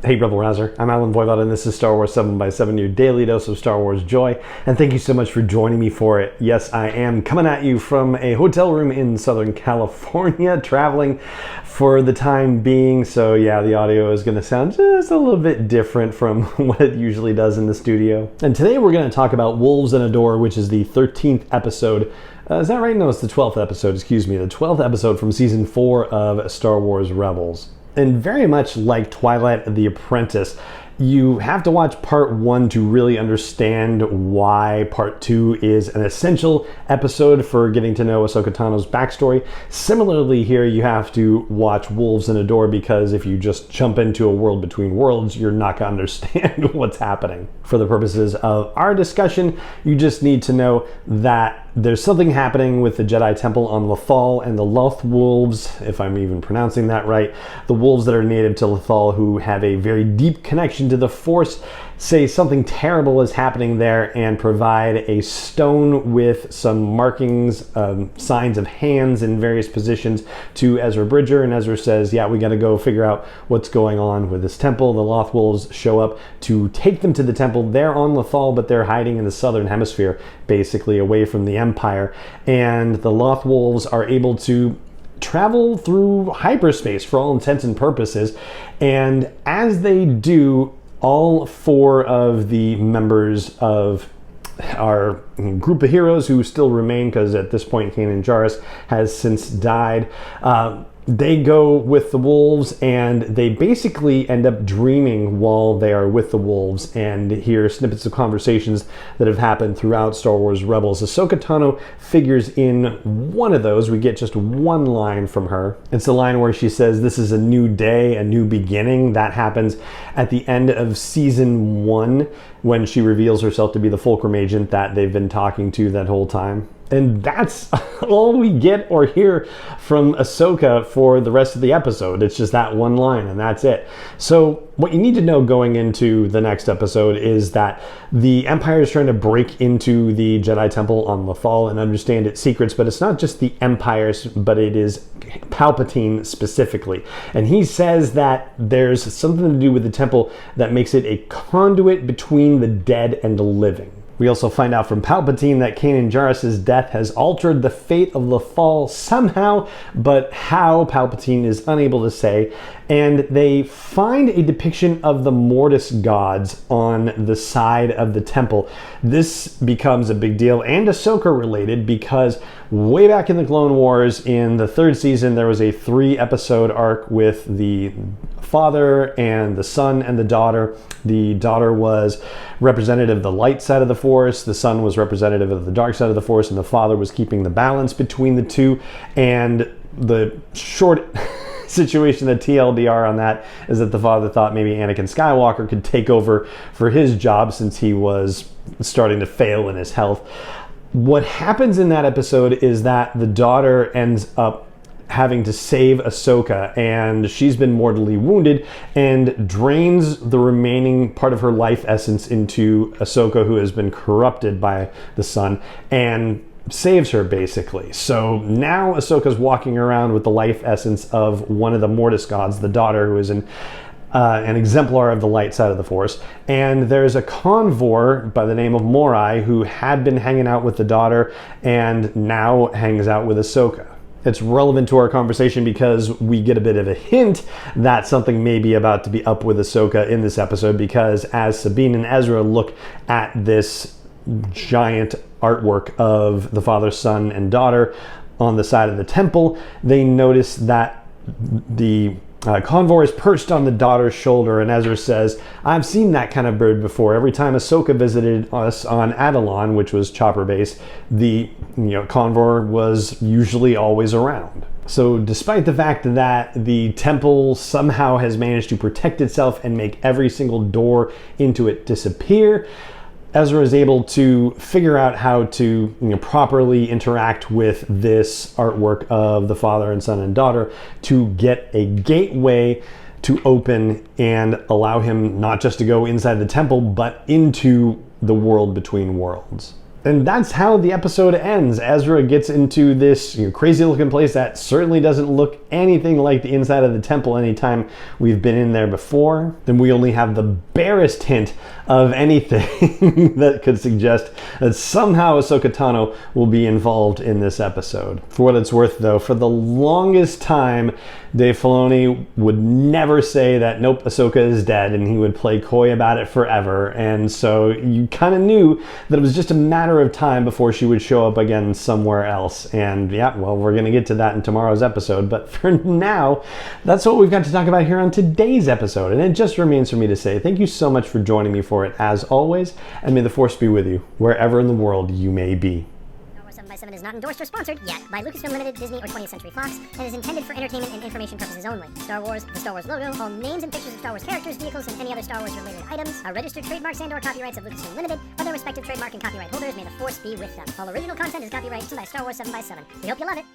Hey Rebel Rouser, I'm Alan Voivod and this is Star Wars 7 by 7, your daily dose of Star Wars joy, and thank you so much for joining me for it. Yes, I am coming at you from a hotel room in Southern California, traveling for the time being, so yeah, the audio is going to sound just a little bit different from what it usually does in the studio. And today we're going to talk about Wolves and a Door, which is the 13th episode. Is that right? No, it's the 12th episode, excuse me, the 12th episode from Season 4 of Star Wars Rebels. And very much like Twilight the Apprentice, you have to watch part 1 to really understand why part 2 is an essential episode for getting to know Ahsoka Tano's backstory. Similarly here, you have to watch Wolves and a Door because if you just jump into a world between worlds, you're not going to understand what's happening. For the purposes of our discussion, you just need to know that there's something happening with the Jedi Temple on Lothal and the Loth Wolves, if I'm even pronouncing that right. The wolves that are native to Lothal who have a very deep connection to the Force say something terrible is happening there and provide a stone with some markings, signs of hands in various positions to Ezra Bridger, and Ezra says, yeah, we got to go figure out what's going on with this temple. The Loth Wolves show up to take them to the temple. They're on Lothal, but they're hiding in the southern hemisphere, basically away from the Empire, and the Loth Wolves are able to travel through hyperspace for all intents and purposes, and as they do, all 4 of the members of our group of heroes who still remain, because at this point Kanan Jarrus has since died, they go with the wolves and they basically end up dreaming while they are with the wolves and hear snippets of conversations that have happened throughout Star Wars Rebels. Ahsoka Tano figures in one of those. We get just one line from her. It's the line where she says, "This is a new day, a new beginning." That happens at the end of season 1 when she reveals herself to be the Fulcrum agent that they've been talking to that whole time. And that's all we get or hear from Ahsoka for the rest of the episode. It's just that one line and that's it. So what you need to know going into the next episode is that the Empire is trying to break into the Jedi Temple on Lothal and understand its secrets, but it's not just the Empire's, but it is Palpatine specifically. And he says that there's something to do with the temple that makes it a conduit between the dead and the living. We also find out from Palpatine that Kanan Jarrus' death has altered the fate of Lothal somehow, but how, Palpatine is unable to say. And they find a depiction of the Mortis gods on the side of the temple. This becomes a big deal and Ahsoka related because way back in the Clone Wars in the 3rd season, there was a 3-episode arc with the father and the son and the daughter. The daughter was representative of the light side of the Force, the son was representative of the dark side of the Force, and the father was keeping the balance between the two. And the short situation, the TLDR on that, is that the father thought maybe Anakin Skywalker could take over for his job since he was starting to fail in his health. What happens in that episode is that the daughter ends up having to save Ahsoka, and she's been mortally wounded and drains the remaining part of her life essence into Ahsoka, who has been corrupted by the son, and saves her basically. So now Ahsoka's walking around with the life essence of one of the Mortis gods, the daughter, who is an exemplar of the light side of the Force. And there's a convor by the name of Morai who had been hanging out with the daughter and now hangs out with Ahsoka. It's relevant to our conversation because we get a bit of a hint that something may be about to be up with Ahsoka in this episode, because as Sabine and Ezra look at this giant artwork of the father, son, and daughter on the side of the temple, they notice that the Convor is perched on the daughter's shoulder, and Ezra says, "I've seen that kind of bird before. Every time Ahsoka visited us on Adalon," which was Chopper Base, the Convor was usually always around. So despite the fact that the temple somehow has managed to protect itself and make every single door into it disappear, Ezra is able to figure out how to properly interact with this artwork of the father and son and daughter to get a gateway to open and allow him not just to go inside the temple, but into the world between worlds. And that's how the episode ends. Ezra gets into this crazy looking place that certainly doesn't look anything like the inside of the temple anytime we've been in there before. Then we only have the barest hint of anything that could suggest that somehow Ahsoka Tano will be involved in this episode. For what it's worth though, for the longest time, Dave Filoni would never say that nope, Ahsoka is dead, and he would play coy about it forever. And so you kind of knew that it was just a matter of time before she would show up again somewhere else. And yeah, well, we're going to get to that in tomorrow's episode. But for now, that's what we've got to talk about here on today's episode. And it just remains for me to say thank you so much for joining me for it as always. And may the Force be with you wherever in the world you may be. 7 is not endorsed or sponsored yet by Lucasfilm Limited, Disney, or 20th Century Fox, and is intended for entertainment and information purposes only. Star Wars, the Star Wars logo, all names and pictures of Star Wars characters, vehicles, and any other Star Wars related items are registered trademarks and/or copyrights of Lucasfilm Limited, or their respective trademark and copyright holders. May the Force be with them. All original content is copyright by Star Wars 7x7. We hope you love it.